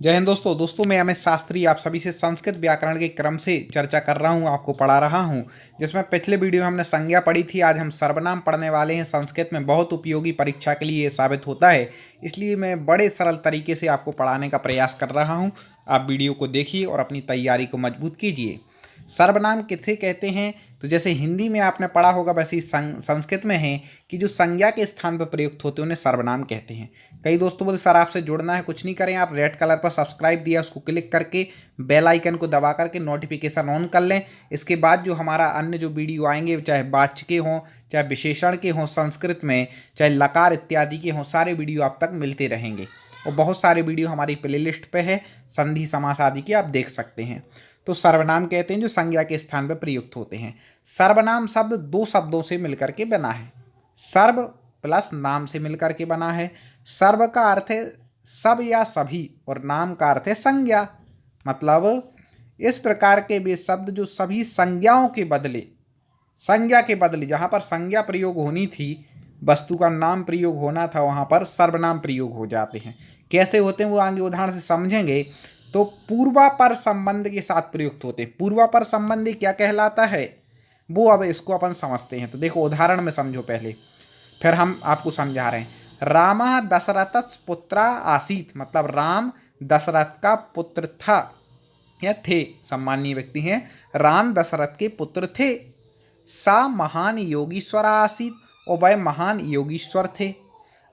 जय हिंद दोस्तों मैं अमित शास्त्री आप सभी से संस्कृत व्याकरण के क्रम से चर्चा कर रहा हूँ, आपको पढ़ा रहा हूँ। जिसमें पिछले वीडियो में हमने संज्ञा पढ़ी थी, आज हम सर्वनाम पढ़ने वाले हैं। संस्कृत में बहुत उपयोगी परीक्षा के लिए ये साबित होता है, इसलिए मैं बड़े सरल तरीके से आपको पढ़ाने का प्रयास कर रहा हूँ। आप वीडियो को देखिए और अपनी तैयारी को मजबूत कीजिए। सर्वनाम किसे कहते हैं? तो जैसे हिंदी में आपने पढ़ा होगा वैसे ही संस्कृत में है कि जो संज्ञा के स्थान पर प्रयुक्त होते हैं उन्हें सर्वनाम कहते हैं। कई दोस्तों बोले सर आपसे जुड़ना है, कुछ नहीं करें, आप रेड कलर पर सब्सक्राइब दिया उसको क्लिक करके बेल आइकन को दबा करके नोटिफिकेशन ऑन कर लें। इसके बाद जो हमारा अन्य जो वीडियो आएंगे, चाहे वाच्य के हों, चाहे विशेषण के हों संस्कृत में, चाहे लकार इत्यादि के हों, सारे वीडियो आप तक मिलते रहेंगे। और बहुत सारे वीडियो हमारी प्लेलिस्ट पे है, संधि समास आदि के, आप देख सकते हैं। तो सर्वनाम कहते हैं जो संज्ञा के स्थान पर प्रयुक्त होते हैं। सर्वनाम शब्द दो शब्दों से मिलकर के बना है। सर्व प्लस नाम से मिलकर के बना है। सर्व का अर्थ है सब या सभी और नाम का अर्थ है संज्ञा। मतलब इस प्रकार के वे शब्द जो सभी संज्ञाओं के बदले जहाँ पर संज्ञा प्रयोग होनी थी, वस्तु का नाम प्रयोग होना था, वहाँ पर सर्वनाम प्रयोग हो जाते हैं। कैसे होते हैं वो आगे उदाहरण से समझेंगे। तो पूर्वापर संबंध के साथ प्रयुक्त होते हैं। पूर्वापर संबंध क्या कहलाता है वो अब इसको अपन समझते हैं। तो देखो उदाहरण में समझो पहले, फिर हम आपको समझा रहे हैं। रामः दशरथस् पुत्रा आसीत, मतलब राम दशरथ का पुत्र था या थे, सम्मानीय व्यक्ति हैं, राम दशरथ के पुत्र थे। सा महान योगीश्वर आसीत, और वह महान योगीश्वर थे।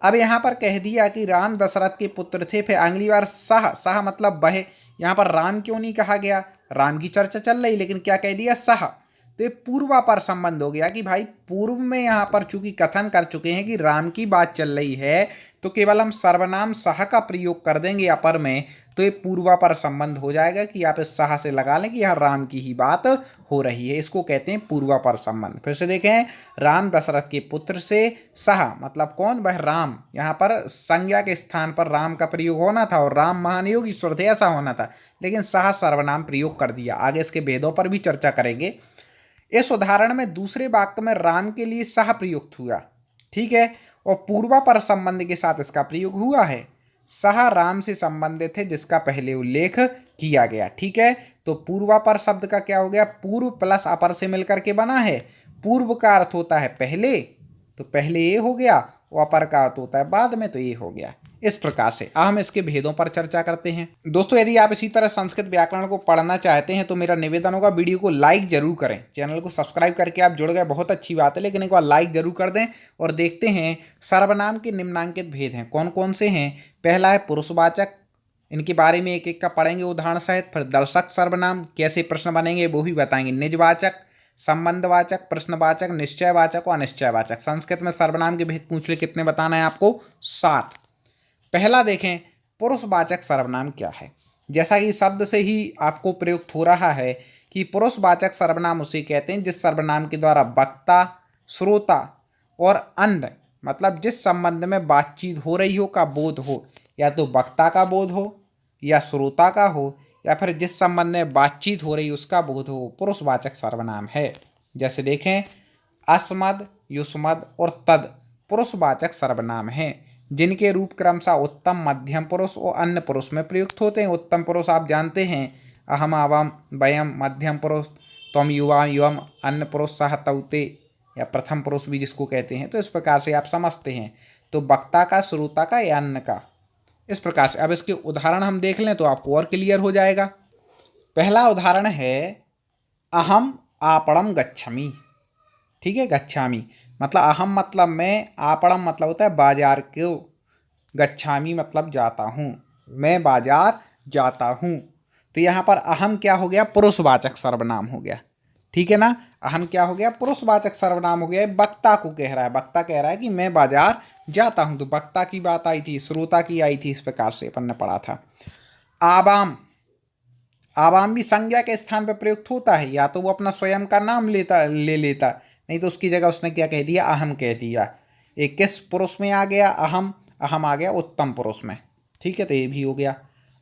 अब यहाँ पर कह दिया कि राम दशरथ के पुत्र थे, फिर अगली बार सह मतलब वह। यहाँ पर राम क्यों नहीं कहा गया? राम की चर्चा चल रही, लेकिन क्या कह दिया? सह। तो ये पूर्वापर संबंध हो गया कि भाई पूर्व में यहाँ पर चूंकि कथन कर चुके हैं कि राम की बात चल रही है, तो केवल हम सर्वनाम सह का प्रयोग कर देंगे अपर में, तो ये पूर्वापर संबंध हो जाएगा कि आप इस सह से लगा लें कि यहाँ राम की ही बात हो रही है। इसको कहते हैं पूर्वापर संबंध। फिर से देखें, राम दशरथ के पुत्र से सह मतलब कौन? वह राम। यहाँ पर संज्ञा के स्थान पर राम का प्रयोग होना था और राम महान योगीश्वर थे ऐसा होना था, लेकिन सह सर्वनाम प्रयोग कर दिया। आगे इसके भेदों पर भी चर्चा करेंगे। इस उदाहरण में दूसरे वाक्य में राम के लिए सह प्रयुक्त हुआ, ठीक है, और पूर्वापर संबंध के साथ इसका प्रयोग हुआ है। सह राम से संबंधित है जिसका पहले उल्लेख किया गया, ठीक है। तो पूर्वापर शब्द का क्या हो गया? पूर्व प्लस अपर से मिलकर के बना है। पूर्व का अर्थ होता है पहले, तो पहले ये हो गया, और अपर का अर्थ होता है बाद में, तो ये हो गया। इस प्रकार से अब हम इसके भेदों पर चर्चा करते हैं। दोस्तों यदि आप इसी तरह संस्कृत व्याकरण को पढ़ना चाहते हैं तो मेरा निवेदन होगा वीडियो को लाइक जरूर करें। चैनल को सब्सक्राइब करके आप जुड़ गए, बहुत अच्छी बात है, लेकिन एक बार लाइक जरूर कर दें। और देखते हैं सर्वनाम के निम्नांकित भेद हैं, कौन कौन से हैं। पहला है पुरुषवाचक, इनके बारे में एक एक का पढ़ेंगे उदाहरण सहित। फिर दर्शक सर्वनाम, कैसे प्रश्न बनेंगे वो भी बताएंगे। निजवाचक, संबंधवाचक, प्रश्नवाचक, निश्चयवाचक और अनिश्चयवाचक। संस्कृत में सर्वनाम के भेद पूछ ले, कितने बताना है आपको? 7। पहला देखें, पुरुषवाचक सर्वनाम क्या है। जैसा कि शब्द से ही आपको प्रयुक्त हो रहा है कि पुरुषवाचक सर्वनाम उसे कहते हैं जिस सर्वनाम के द्वारा वक्ता, श्रोता और अन्य, मतलब जिस संबंध में बातचीत हो रही हो का बोध हो, या तो वक्ता का बोध हो या श्रोता का हो, या फिर जिस संबंध में बातचीत हो रही उसका बोध हो, पुरुषवाचक सर्वनाम है। जैसे देखें, अस्मद, युष्मद और तद पुरुषवाचक सर्वनाम हैं जिनके रूप क्रमशः उत्तम, मध्यम पुरुष और अन्य पुरुष में प्रयुक्त होते हैं। उत्तम पुरुष आप जानते हैं, अहम, आवाम, वयम। मध्यम पुरुष त्वम, युवा, युवम। अन्य पुरुष सह, तौते, या प्रथम पुरुष भी जिसको कहते हैं। तो इस प्रकार से आप समझते हैं, तो वक्ता का, श्रोता का या अन्य का, इस प्रकार से। अब इसके उदाहरण हम देख लें तो आपको और क्लियर हो जाएगा। पहला उदाहरण है अहम आपणम गच्छामि, ठीक है। गच्छामि मतलब अहम मतलब मैं, आपणम मतलब होता है बाजार को, गच्छामि मतलब जाता हूँ, मैं बाजार जाता हूँ। तो यहाँ पर अहम क्या हो गया? पुरुषवाचक सर्वनाम हो गया, ठीक है ना। अहम क्या हो गया? पुरुषवाचक सर्वनाम हो गया। वक्ता को कह रहा है, वक्ता कह रहा है कि मैं बाजार जाता हूँ, तो वक्ता की बात आई थी, श्रोता की आई थी, इस प्रकार से अपन ने पढ़ा था। आवाम, आवाम भी संज्ञा के स्थान पर प्रयुक्त होता है, या तो वो अपना स्वयं का नाम ले लेता, नहीं तो उसकी जगह उसने क्या कह दिया? अहम कह दिया। एक किस पुरुष में आ गया? अहम। अहम आ गया उत्तम पुरुष में, ठीक है, तो ये भी हो गया।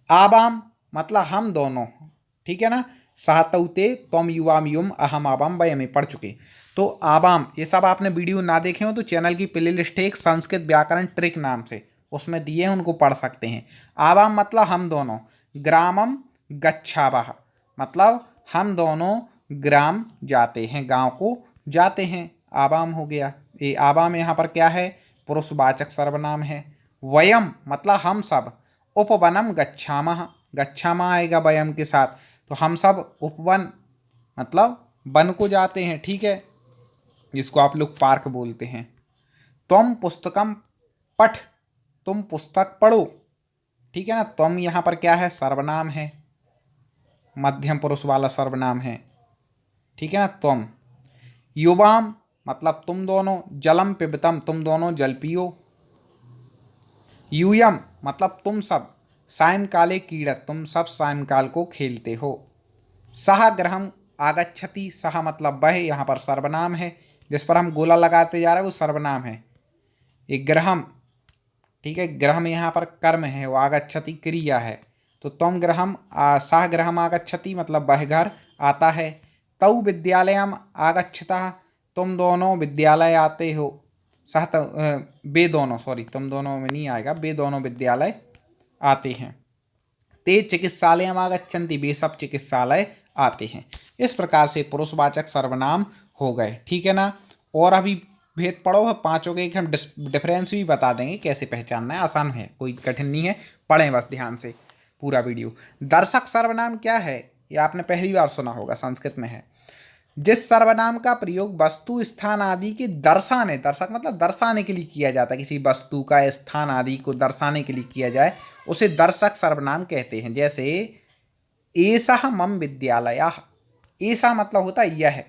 आवाम मतलब हम दोनों, ठीक है ना। सहतौते त्वम युवाम युम अहम आवाम वयम पढ़ चुके। तो आवाम, ये सब आपने वीडियो ना देखे हो तो चैनल की प्लेलिस्ट है एक संस्कृत व्याकरण ट्रिक नाम से, उसमें दिए हैं, उनको पढ़ सकते हैं। आवाम मतलब हम दोनों, ग्रामम गच्छावः मतलब हम दोनों ग्राम जाते हैं, गांव को जाते हैं, आवाम हो गया। ये आवाम यहाँ पर क्या है, पुरुषवाचक सर्वनाम है। वयम मतलब हम सब, उपवनम गच्छामः, गच्छामः आएगा वयम के साथ, तो हम सब उपवन मतलब वन को जाते हैं, ठीक है, जिसको आप लोग पार्क बोलते हैं। तुम पुस्तकम पठ, तुम पुस्तक पढ़ो, ठीक है ना। तुम यहाँ पर क्या है, सर्वनाम है, मध्यम पुरुष वाला सर्वनाम है, ठीक है ना। तुम युवाम मतलब तुम दोनों, जलम पिबतम तुम दोनों जल पियो। यूयम मतलब तुम सब, सायंकाले क्रीडत तुम सब सायंकाल को खेलते हो। सह गृहम आगच्छति, सह मतलब वह, यहाँ पर सर्वनाम है, जिस पर हम गोला लगाते जा रहे हैं वो सर्वनाम है। ये ग्रहम, ठीक है, ग्रहम यहाँ पर कर्म है, वो आगच्छति क्रिया है। तो तुम ग्रहम सह ग्रहम आगच्छति मतलब वह घर आता है। तौ विद्यालयम आगच्छतः तुम दोनों विद्यालय आते हो। सह वे दोनों, सॉरी तुम दोनों में नहीं आएगा, वे दोनों विद्यालय आते हैं। ते चिकित्सालयम आगच्छन्ति वे सब चिकित्सालय आते हैं। इस प्रकार से पुरुषवाचक सर्वनाम हो गए, ठीक है ना। और अभी भेद पढ़ो है पांचों के, हम डिफरेंस भी बता देंगे कैसे पहचानना है, आसान है, कोई कठिन नहीं है, पढ़ें बस ध्यान से पूरा वीडियो। दर्शक सर्वनाम क्या है, ये आपने पहली बार सुना होगा, संस्कृत में है। जिस सर्वनाम का प्रयोग वस्तु स्थान आदि के दर्शाने, दर्शक मतलब दर्शाने के लिए किया जाता है, किसी वस्तु का स्थान आदि को दर्शाने के लिए किया जाए, उसे दर्शक सर्वनाम कहते हैं। जैसे एषः मम विद्यालयः, ऐसा मतलब होता है यह,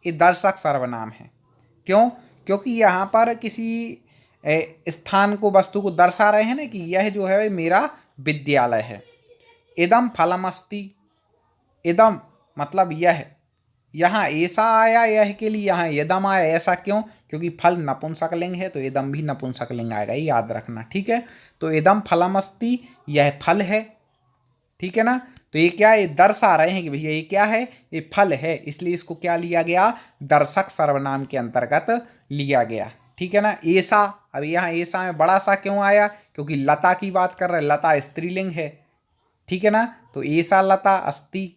ये दर्शक सर्वनाम है। क्यों, क्योंकि यहाँ पर किसी स्थान को, वस्तु को दर्शा रहे हैं ना कि यह जो है मेरा विद्यालय है। इदम फलमस्ति, इदम मतलब यह, यहाँ ऐसा आया यह के लिए, यहाँ यदम आया, ऐसा क्यों, क्योंकि फल नपुंसकलिंग है, तो इदम भी नपुंसकलिंग आएगा, ये याद रखना, ठीक है। तो इदम फलमस्ति, यह फल है, ठीक है ना। तो ये क्या, ये दर्शा रहे हैं कि भैया ये क्या है, ये फल है, इसलिए इसको क्या लिया गया, दर्शक सर्वनाम के अंतर्गत लिया गया, ठीक है ना। ऐसा, अब यहाँ ऐसा में बड़ा सा क्यों आया, क्योंकि लता की बात कर रहे हैं, लता स्त्रीलिंग है, ठीक है ना। तो ऐसा लता अस्ति,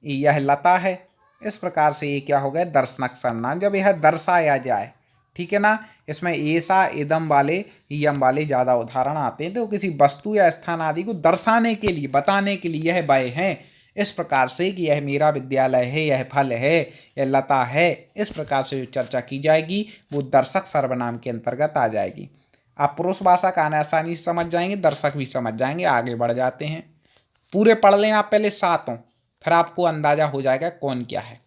यह लता है। इस प्रकार से ये क्या हो गया, दर्शक सर्वनाम, जब यह दर्शाया जाए, ठीक है ना। इसमें ऐसा, इदम वाले, यम वाले ज़्यादा उदाहरण आते हैं, तो किसी वस्तु या स्थान आदि को दर्शाने के लिए, बताने के लिए यह वह हैं, इस प्रकार से कि यह मेरा विद्यालय है, यह फल है, यह लता है, इस प्रकार से जो चर्चा की जाएगी वो दर्शक सर्वनाम के अंतर्गत आ जाएगी। आप पुरुष भाषा का आसानी से समझ जाएंगे, दर्शक भी समझ जाएंगे। आगे बढ़ जाते हैं, पूरे पढ़ लें आप पहले सातों, फिर आपको अंदाजा हो जाएगा कौन क्या है।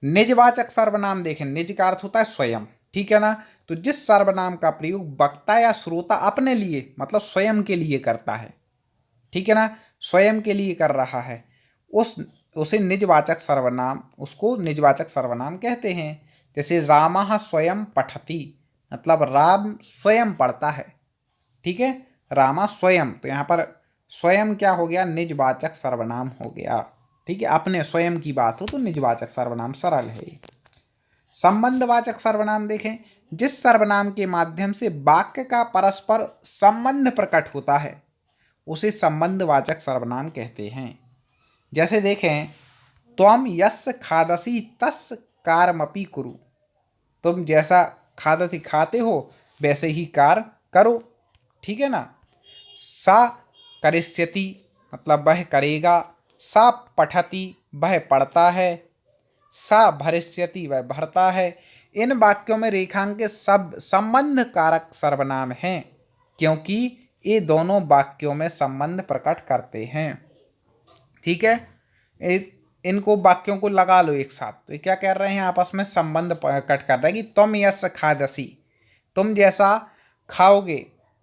निजवाचक सर्वनाम देखें, निज का अर्थ होता है स्वयं, ठीक है ना। तो जिस सर्वनाम का प्रयोग वक्ता या श्रोता अपने लिए मतलब स्वयं के लिए करता है, ठीक है ना, स्वयं के लिए कर रहा है, उसे निजवाचक सर्वनाम, उसको निजवाचक सर्वनाम कहते हैं। जैसे रामः स्वयं पठति मतलब राम स्वयं पढ़ता है, ठीक है, रामा स्वयं, तो यहाँ पर स्वयं क्या हो गया, निजवाचक सर्वनाम हो गया, ठीक है। अपने स्वयं की बात हो तो निजवाचक सर्वनाम, सरल है। संबंधवाचक सर्वनाम देखें, जिस सर्वनाम के माध्यम से वाक्य का परस्पर संबंध प्रकट होता है उसे संबंधवाचक सर्वनाम कहते हैं। जैसे देखें, त्वम यस्य खादसि तस्य कार्यमपि कुरु, तुम जैसा खादति खाते हो वैसे ही कार्य करो, ठीक है ना। सा करिष्यति मतलब वह करेगा, सा पठति वह पढ़ता है, सा भरिष्यति वह भरता है। इन वाक्यों में रेखांकित शब्द संबंध कारक सर्वनाम हैं, क्योंकि ये दोनों वाक्यों में संबंध प्रकट करते हैं, ठीक है। इनको वाक्यों को लगा लो एक साथ, तो ये क्या कर रहे हैं, आपस में संबंध प्रकट कर रहे हैं कि तुम यस्य खादसि तुम जैसा खाओगे,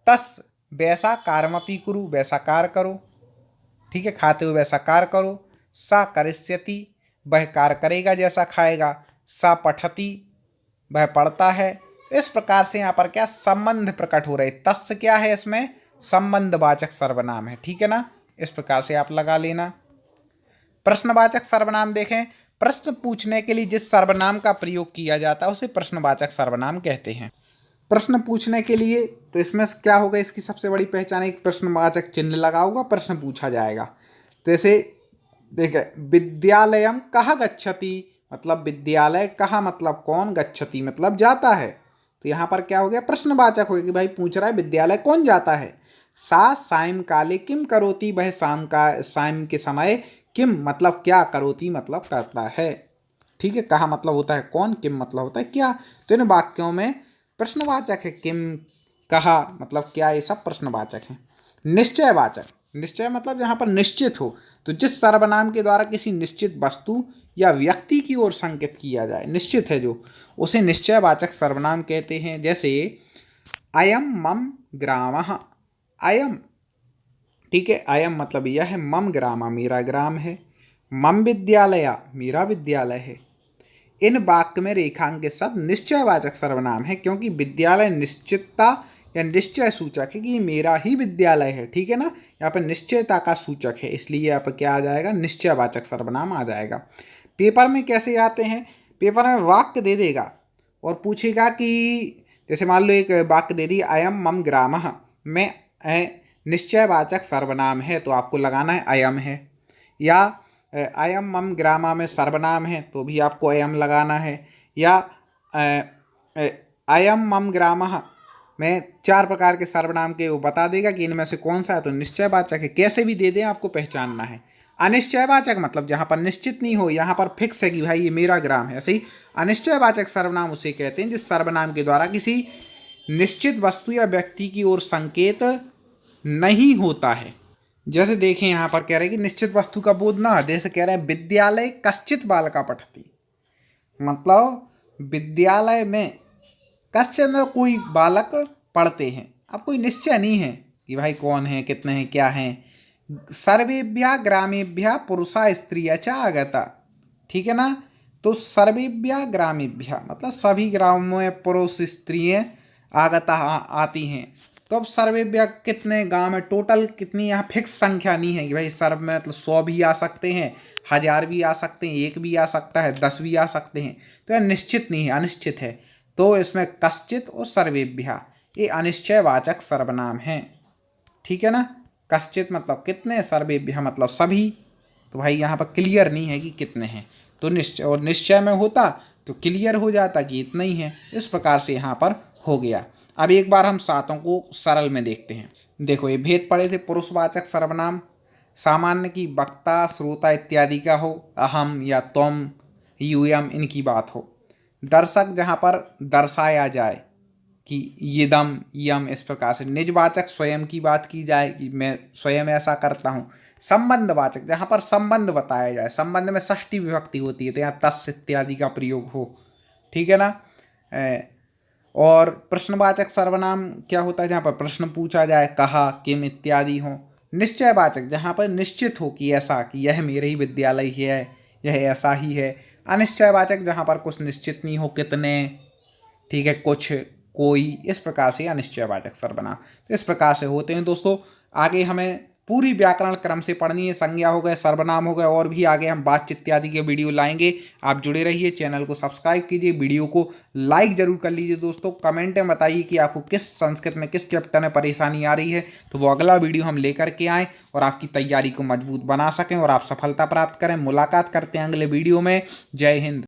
तस् वैसा कार्यमपि कुरु वैसा कार्य करो, ठीक है, खाते हो वैसा कार्य करो। सा करिष्यति वह कार्य करेगा जैसा खाएगा, सा पठति वह पढ़ता है। इस प्रकार से यहाँ पर क्या संबंध प्रकट हो रहे, तस्य क्या है, इसमें संबंधवाचक सर्वनाम है, ठीक है ना। इस प्रकार से आप लगा लेना। प्रश्नवाचक सर्वनाम देखें, प्रश्न पूछने के लिए जिस सर्वनाम का प्रयोग किया जाता है उसे प्रश्नवाचक सर्वनाम कहते हैं। प्रश्न पूछने के लिए तो इसमें क्या होगा, इसकी सबसे बड़ी पहचान एक प्रश्नवाचक चिन्ह लगा होगा, प्रश्न पूछा जाएगा। तो जैसे देखिए, विद्यालयम कहाँ गच्छति, मतलब विद्यालय, कहाँ मतलब कौन, गच्छति मतलब जाता है। तो यहाँ पर क्या हो गया, प्रश्नवाचक हो गया कि भाई पूछ रहा है विद्यालय कौन जाता है। सा सायंकाले किम करोति, वह शाम के समय किम मतलब क्या, करोति मतलब करता है। ठीक है, कहाँ मतलब होता है कौन, किम मतलब होता है क्या। तो इन वाक्यों में प्रश्नवाचक है, किम, कहा मतलब क्या, ये सब प्रश्नवाचक हैं। निश्चयवाचक, निश्चय मतलब जहाँ पर निश्चित हो, तो जिस सर्वनाम के द्वारा किसी निश्चित वस्तु या व्यक्ति की ओर संकेत किया जाए, निश्चित है जो, उसे निश्चयवाचक सर्वनाम कहते हैं। जैसे अयम मम ग्रामः, अयम, ठीक है, अयम मतलब यह है, मम ग्राम मेरा ग्राम है, मम विद्यालय मेरा विद्यालय है। इन वाक्य में रेखांकित शब्द निश्चयवाचक सर्वनाम है, क्योंकि विद्यालय निश्चितता या निश्चय सूचक है कि ये मेरा ही विद्यालय है। ठीक है ना, यहाँ पर निश्चयता का सूचक है, इसलिए यहाँ पर क्या आ जाएगा, निश्चयवाचक सर्वनाम आ जाएगा। पेपर में कैसे आते हैं, पेपर में वाक्य दे देगा और पूछेगा कि जैसे मान लो एक वाक्य दे दी, अयम मम ग्रामः, में निश्चयवाचक सर्वनाम है तो आपको लगाना है अयम है, या अयम मम ग्रामा में सर्वनाम है तो भी आपको अयम लगाना है, या अयम मम ग्रामः में 4 प्रकार के सर्वनाम के वो बता देगा कि इनमें से कौन सा है, तो निश्चयवाचक है। कैसे भी दे दें आपको पहचानना है। अनिश्चयवाचक मतलब जहाँ पर निश्चित नहीं हो, यहाँ पर फिक्स है कि भाई ये मेरा ग्राम है। ऐसे ही अनिश्चयवाचक सर्वनाम उसे कहते हैं जिस सर्वनाम के द्वारा किसी निश्चित वस्तु या व्यक्ति की ओर संकेत नहीं होता है। जैसे देखें यहाँ पर कह रहे हैं कि निश्चित वस्तु का बोध ना, जैसे कह रहे हैं विद्यालय कश्चित बालका पठति, मतलब विद्यालय में कश्चित में कोई बालक पढ़ते हैं। अब कोई निश्चय नहीं है कि भाई कौन है, कितने हैं, क्या हैं। सर्वेभ्यः ग्रामेभ्यः पुरुषा स्त्रियः च आगता, ठीक है ना। तो सर्वेभ्यः ग्रामेभ्यः मतलब सभी ग्रामों में पुरुष स्त्रियाँ आगता आती हैं। तो अब सर्वेभ्यः कितने गांव में, टोटल कितनी, यहाँ फिक्स संख्या नहीं है कि भाई सर्व में मतलब 100 भी आ सकते हैं, 1000 भी आ सकते हैं, 1 भी आ सकता है, 10 भी आ सकते हैं। तो यह निश्चित नहीं है, अनिश्चित है। तो इसमें कश्चित और सर्वेभ्यः ये अनिश्चयवाचक सर्वनाम हैं। ठीक है ना, कश्चित मतलब कितने, सर्वेभ्यः मतलब सभी। तो भाई यहाँ पर क्लियर नहीं है कि कितने हैं, तो निश्चय, और निश्चय में होता तो क्लियर हो जाता कि इतना ही है। इस प्रकार से यहाँ पर हो गया। अब एक बार हम सातों को सरल में देखते हैं। देखो ये भेद पड़े थे, पुरुषवाचक सर्वनाम सामान्य की वक्ता श्रोता इत्यादि का हो, अहम या तुम, यूयम इनकी बात हो। दर्शक जहाँ पर दर्शाया जाए कि येदम यम, इस प्रकार से। निजवाचक स्वयं की बात की जाए कि मैं स्वयं ऐसा करता हूँ। संबंधवाचक जहाँ पर संबंध बताया जाए, संबंध में षष्ठी विभक्ति होती है तो यहाँ तस् इत्यादि का प्रयोग हो। ठीक है ना। और प्रश्नवाचक सर्वनाम क्या होता है, जहाँ पर प्रश्न पूछा जाए, कहा, किम इत्यादि हो। निश्चयवाचक जहाँ पर निश्चित हो कि ऐसा, कि यह मेरे ही विद्यालय ही है, यह ऐसा ही है। अनिश्चयवाचक जहाँ पर कुछ निश्चित नहीं हो, कितने, ठीक है, कुछ, कोई, इस प्रकार से अनिश्चयवाचक सर्वनाम। तो इस प्रकार से होते हैं दोस्तों। आगे हमें पूरी व्याकरण क्रम से पढ़नी है, संज्ञा हो गए, सर्वनाम हो गए, और भी आगे हम बातचीत इत्यादि के वीडियो लाएंगे। आप जुड़े रहिए, चैनल को सब्सक्राइब कीजिए, वीडियो को लाइक जरूर कर लीजिए दोस्तों। कमेंट में बताइए कि आपको किस संस्कृत में किस चैप्टर में परेशानी आ रही है, तो वो अगला वीडियो हम लेकर के आएँ और आपकी तैयारी को मजबूत बना सकें और आप सफलता प्राप्त करें। मुलाकात करते हैं अगले वीडियो में। जय हिंद।